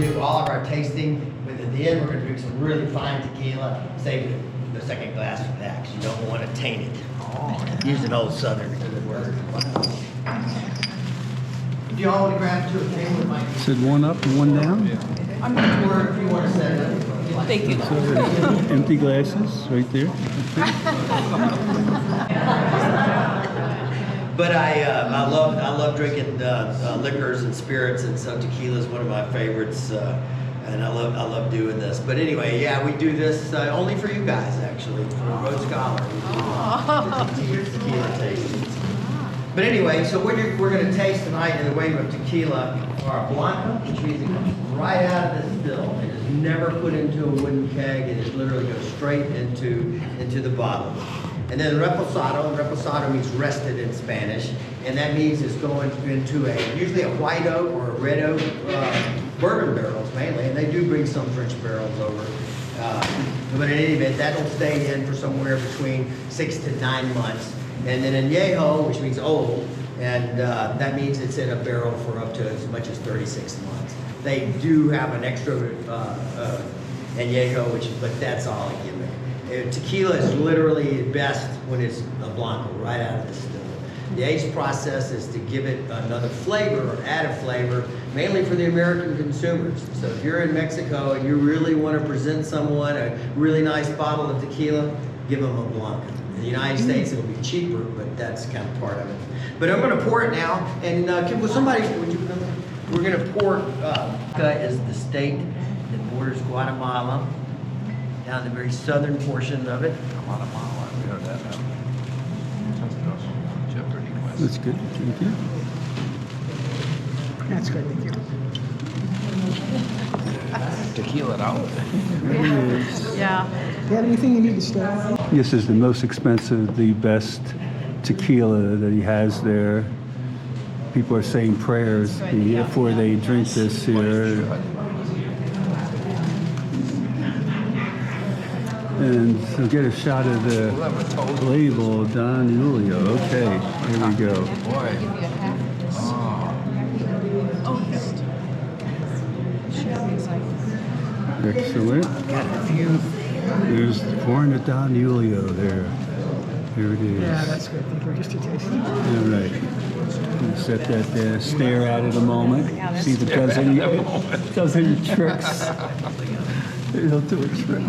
do all of our tasting, but at the end, we're gonna drink some really fine tequila, save the second glass for that, because you don't want to taint it. Use an old Southern word. Do y'all want to grab to a table with my... Said one up and one down. Or if you want to set it up. Thank you. Empty glasses right there. But I love drinking liquors and spirits, and so tequila is one of my favorites, and I love doing this. But anyway, yeah, we do this only for you guys, actually, for Road Scholar. We do tequila tastings. But anyway, so what we're going to taste tonight in the way of tequila are Blanca, which means it comes right out of the still. It is never put into a wooden keg. It just literally goes straight into the bottle. And then reposado. Reposado means rested in Spanish, and that means it's going into usually a white oak or a red oak bourbon barrels mainly, and they do bring some French barrels over. But in any event, that'll stay in for somewhere between 6 to 9 months. And then añejo, which means old, and that means it's in a barrel for up to as much as 36 months. They do have an extra añejo, but that's all a gimmick. Tequila is literally best when it's a blanco right out of the still. The age process is to give it another flavor or add a flavor, mainly for the American consumers. So if you're in Mexico and you really want to present someone a really nice bottle of tequila, give them a blanco. In the United States, it'll be cheaper, but that's kind of part of it. But I'm going to pour it now, and would you come? We're going to pour. Mexico is the state that borders Guatemala, down the very southern portion of it. Guatemala, we heard that now. Jeopardy question. That's good. Thank you. That's good, thank you. Tequila it out. Yeah. Do you have anything you need to start? This is the most expensive, the best tequila that he has there. People are saying prayers before they drink this here. And so get a shot of the label, Don Julio. Okay, here we go. Boy. Excellent. There's pouring it Don Julio there. Here it is. Yeah, that's good. Thank you. Just to taste it. All right. Set that there. Stare at it a moment. See if it does any tricks. It'll do a trick.